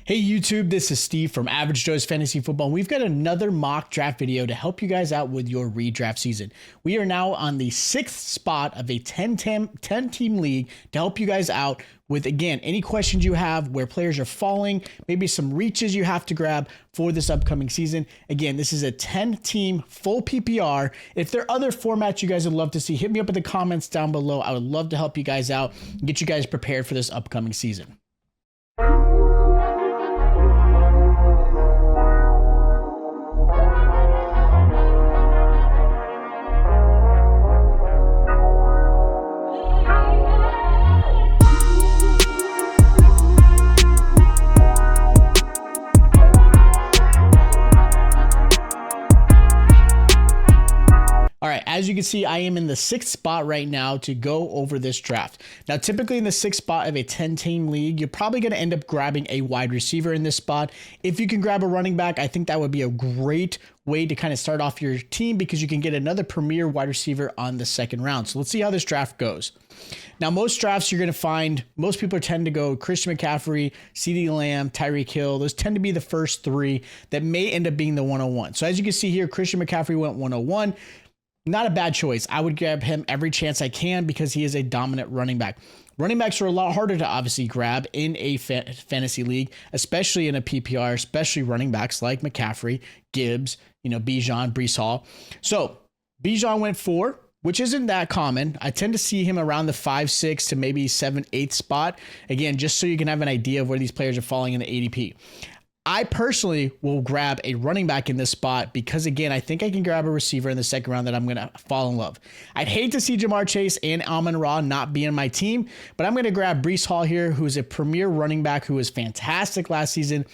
Hey YouTube, this is Steve from Average Joe's Fantasy Football. We've got another mock draft video to help you guys out with your redraft season. We are now on the 6th spot of a 10-team league to help you guys out with, again, any questions you have, where players are falling, maybe some reaches you have to grab for this upcoming season. Again, this is a 10-team full PPR. If there are other formats you guys would love to see, hit me up in the comments down below. I would love to help you guys out and get you guys prepared for this upcoming season. All right, as you can see, I am in the 6th spot right now to go over this draft. Now, typically in the 6th spot of a 10-team league, you're probably going to end up grabbing a wide receiver in this spot. If you can grab a running back, I think that would be a great way to kind of start off your team because you can get another premier wide receiver on the second round. So let's see how this draft goes. Now, most drafts you're going to find, most people tend to go Christian McCaffrey, CeeDee Lamb, Tyreek Hill. Those tend to be the first three that may end up being the 101. So as you can see here, Christian McCaffrey went 101. Not a bad choice. I would grab him every chance I can because he is a dominant running back. Running backs are a lot harder to obviously grab in a fantasy league, especially in a PPR, especially running backs like McCaffrey, Gibbs, Bijan, Breece Hall. So Bijan went 4, which isn't that common. I tend to see him around the 5, 6 to maybe 7, 8 spot. Again, just so you can have an idea of where these players are falling in the ADP. I personally will grab a running back in this spot because, again, I think I can grab a receiver in the second round that I'm going to fall in love. I'd hate to see Jamar Chase and Amon-Ra not be in my team, but I'm going to grab Breece Hall here, who's a premier running back who was fantastic last season.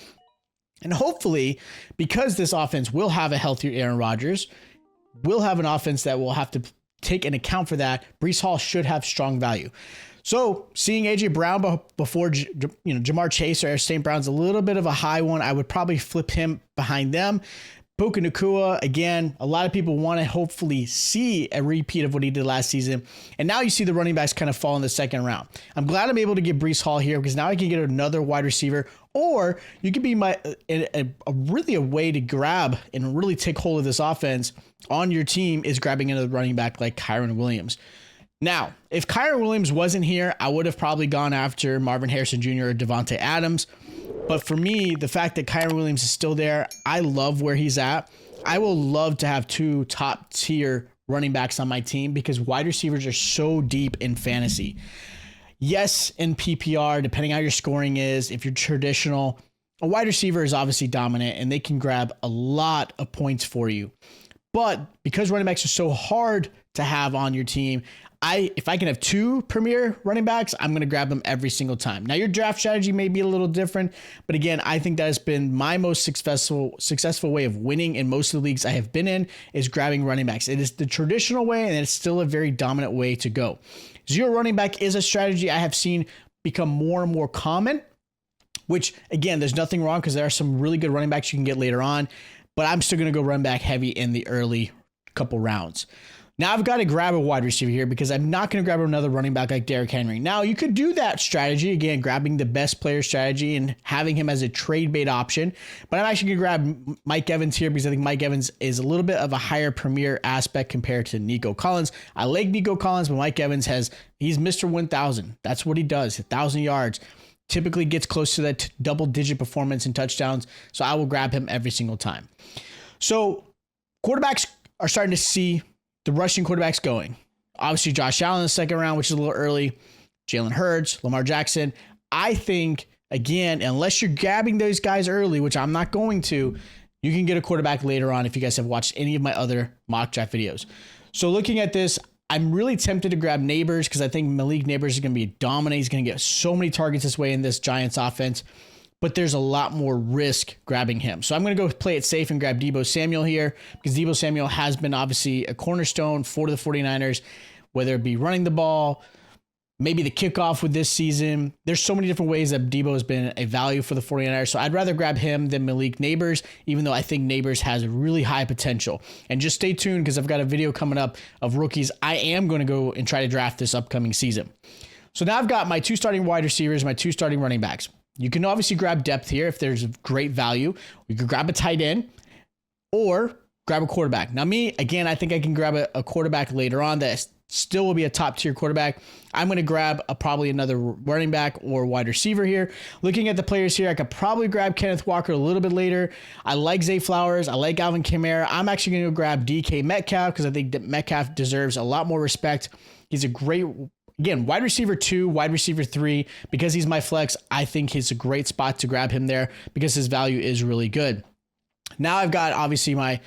And hopefully, because this offense will have a healthier Aaron Rodgers, we'll have an offense that will have to take an account for that. Breece Hall should have strong value. So seeing AJ Brown before Jamar Chase or St. Brown's a little bit of a high one. I would probably flip him behind them. Puka Nacua, again, a lot of people want to hopefully see a repeat of what he did last season. And now you see the running backs kind of fall in the second round. I'm glad I'm able to get Breece Hall here because now I can get another wide receiver, or you could be really a way to grab and really take hold of this offense on your team is grabbing another running back like Kyren Williams. Now, if Kyren Williams wasn't here, I would have probably gone after Marvin Harrison Jr. or Devontae Adams. But for me, the fact that Kyren Williams is still there, I love where he's at. I will love to have 2 top tier running backs on my team because wide receivers are so deep in fantasy. Yes, in PPR, depending how your scoring is, if you're traditional, a wide receiver is obviously dominant and they can grab a lot of points for you. But because running backs are so hard to have on your team, if I can have 2 premier running backs, I'm going to grab them every single time. Now, your draft strategy may be a little different, but again, I think that has been my most successful way of winning in most of the leagues I have been in is grabbing running backs. It is the traditional way, and it's still a very dominant way to go. Zero running back is a strategy I have seen become more and more common, which, again, there's nothing wrong because there are some really good running backs you can get later on, but I'm still going to go run back heavy in the early couple rounds. Now I've got to grab a wide receiver here because I'm not going to grab another running back like Derrick Henry. Now you could do that strategy, again, grabbing the best player strategy and having him as a trade bait option. But I'm actually going to grab Mike Evans here because I think Mike Evans is a little bit of a higher premier aspect compared to Nico Collins. I like Nico Collins, but Mike Evans he's Mr. 1000. That's what he does, 1,000 yards. Typically gets close to that double-digit performance in touchdowns. So I will grab him every single time. So quarterbacks are starting to see the rushing quarterbacks going. Obviously, Josh Allen in the second round, which is a little early. Jalen Hurts, Lamar Jackson. I think, again, unless you're grabbing those guys early, which I'm not going to, you can get a quarterback later on if you guys have watched any of my other mock draft videos. So looking at this, I'm really tempted to grab Neighbors because I think Malik Neighbors is going to be dominant. He's going to get so many targets this way in this Giants offense. But there's a lot more risk grabbing him. So I'm going to go play it safe and grab Deebo Samuel here because Deebo Samuel has been obviously a cornerstone for the 49ers, whether it be running the ball, maybe the kickoff with this season. There's so many different ways that Deebo has been a value for the 49ers. So I'd rather grab him than Malik Neighbors, even though I think Neighbors has really high potential. And just stay tuned because I've got a video coming up of rookies I am going to go and try to draft this upcoming season. So now I've got my 2 starting wide receivers, my 2 starting running backs. You can obviously grab depth here if there's great value. You could grab a tight end or grab a quarterback. Now me, again, I think I can grab a quarterback later on that still will be a top tier quarterback. I'm going to grab probably another running back or wide receiver here. Looking at the players here, I could probably grab Kenneth Walker a little bit later. I like Zay Flowers. I like Alvin Kamara. I'm actually going to grab DK Metcalf because I think that Metcalf deserves a lot more respect. He's a great, again, wide receiver 2, wide receiver 3. Because he's my flex, I think it's a great spot to grab him there because his value is really good. Now I've got obviously my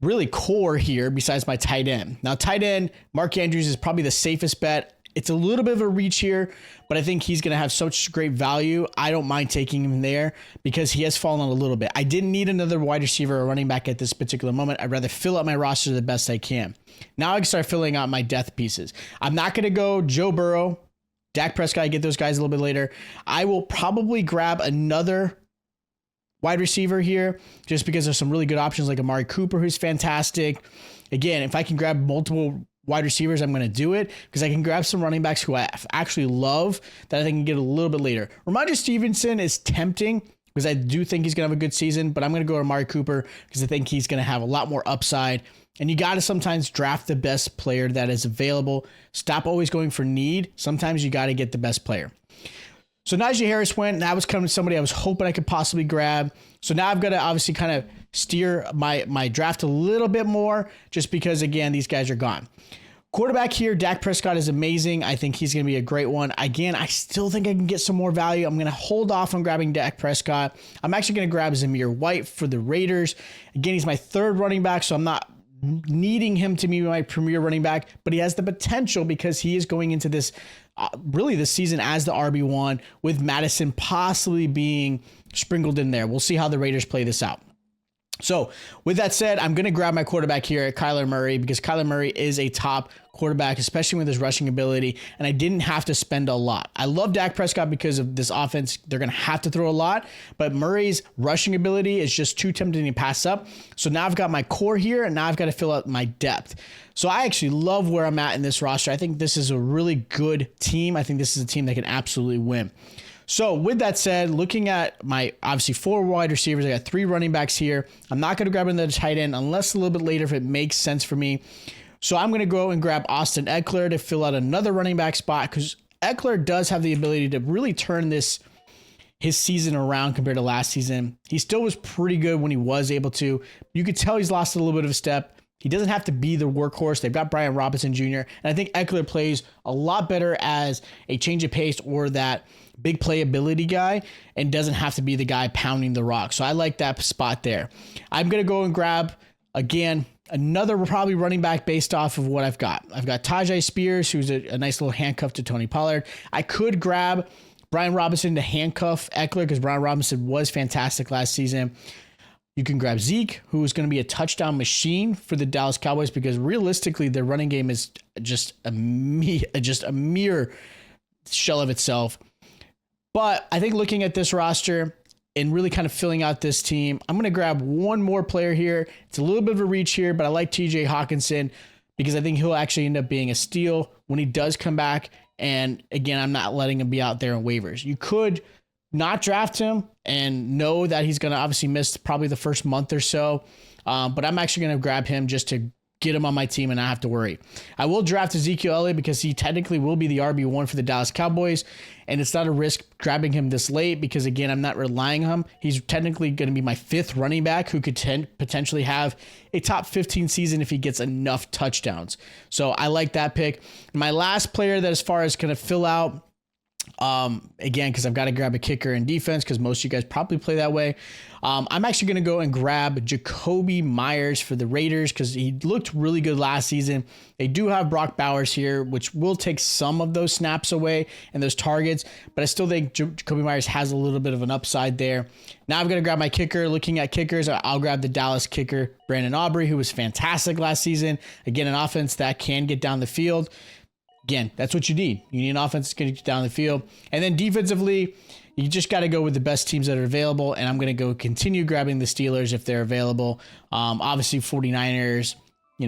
really core here besides my tight end. Now tight end, Mark Andrews is probably the safest bet. It's a little bit of a reach here, but I think he's going to have such great value. I don't mind taking him there because he has fallen a little bit. I didn't need another wide receiver or running back at this particular moment. I'd rather fill out my roster the best I can. Now I can start filling out my death pieces. I'm not going to go Joe Burrow, Dak Prescott, get those guys a little bit later. I will probably grab another wide receiver here just because there's some really good options like Amari Cooper, who's fantastic. Again, if I can grab multiple wide receivers, I'm going to do it because I can grab some running backs who I actually love that I think I can get a little bit later. Ramondre Stevenson is tempting because I do think he's going to have a good season, but I'm going to go to Amari Cooper because I think he's going to have a lot more upside. And you got to sometimes draft the best player that is available. Stop always going for need. Sometimes you got to get the best player. So Najee Harris went, and that was coming to somebody I was hoping I could possibly grab. So now I've got to obviously kind of steer my draft a little bit more just because, again, these guys are gone. Quarterback here, Dak Prescott is amazing. I think he's going to be a great one. Again, I still think I can get some more value. I'm going to hold off on grabbing Dak Prescott. I'm actually going to grab Zamir White for the Raiders. Again, he's my third running back, so I'm not needing him to be my premier running back, but he has the potential because he is going into this really this season as the RB1 with Madison possibly being sprinkled in there. We'll see how the Raiders play this out. So with that said, I'm going to grab my quarterback here at Kyler Murray because Kyler Murray is a top quarterback, especially with his rushing ability, and I didn't have to spend a lot. I love Dak Prescott because of this offense. They're going to have to throw a lot, but Murray's rushing ability is just too tempting to pass up. So now I've got my core here, and now I've got to fill out my depth. So I actually love where I'm at in this roster. I think this is a really good team. I think this is a team that can absolutely win. So with that said, looking at my obviously 4 wide receivers, I got 3 running backs here. I'm not going to grab another tight end unless a little bit later if it makes sense for me. So I'm going to go and grab Austin Eckler to fill out another running back spot because Eckler does have the ability to really turn his season around compared to last season. He still was pretty good when he was able to. You could tell he's lost a little bit of a step. He doesn't have to be the workhorse. They've got Brian Robinson Jr. And I think Eckler plays a lot better as a change of pace or that big playability guy and doesn't have to be the guy pounding the rock. So I like that spot there. I'm going to go and grab, again, another probably running back based off of what I've got. I've got Tajay Spears, who's a nice little handcuff to Tony Pollard. I could grab Brian Robinson to handcuff Eckler because Brian Robinson was fantastic last season. You can grab Zeke, who is going to be a touchdown machine for the Dallas Cowboys because realistically, their running game is just a mere shell of itself. But I think looking at this roster and really kind of filling out this team, I'm going to grab one more player here. It's a little bit of a reach here, but I like TJ Hawkinson because I think he'll actually end up being a steal when he does come back. And again, I'm not letting him be out there on waivers. You could not draft him and know that he's going to obviously miss probably the first month or so. But I'm actually going to grab him just to get him on my team and not have to worry. I will draft Ezekiel Elliott because he technically will be the RB1 for the Dallas Cowboys. And it's not a risk grabbing him this late because, again, I'm not relying on him. He's technically going to be my 5th running back who could potentially have a top 15 season if he gets enough touchdowns. So I like that pick. My last player that as far as going to fill out, again, because I've got to grab a kicker in defense because most of you guys probably play that way. I'm actually going to go and grab Jacoby Myers for the Raiders because he looked really good last season. They do have Brock Bowers here, which will take some of those snaps away and those targets, but I still think Jacoby Myers has a little bit of an upside there. Now I'm going to grab my kicker. Looking at kickers, I'll grab the Dallas kicker, Brandon Aubrey, who was fantastic last season. Again, an offense that can get down the field. Again, that's what you need. You need an offense that's going to get down the field. And then defensively, you just got to go with the best teams that are available. And I'm going to go continue grabbing the Steelers if they're available. Obviously, 49ers,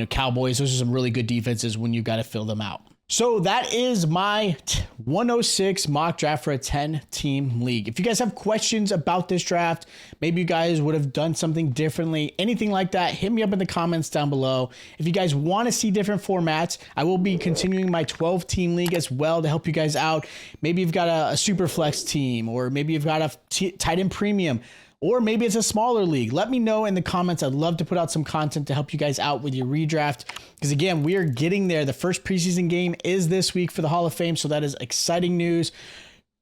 Cowboys, those are some really good defenses when you got to fill them out. So that is my 106 mock draft for a 10-team league. If you guys have questions about this draft, maybe you guys would have done something differently, anything like that, hit me up in the comments down below. If you guys want to see different formats, I will be continuing my 12-team league as well to help you guys out. Maybe you've got a super flex team, or maybe you've got a tight end premium, or maybe it's a smaller league. Let me know in the comments. I'd love to put out some content to help you guys out with your redraft. Because again, we are getting there. The first preseason game is this week for the Hall of Fame. So that is exciting news.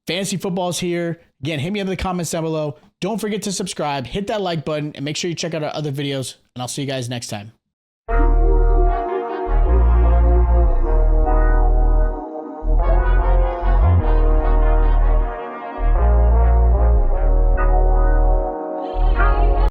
Fantasy football is here. Again, hit me up in the comments down below. Don't forget to subscribe, hit that like button, and make sure you check out our other videos. And I'll see you guys next time.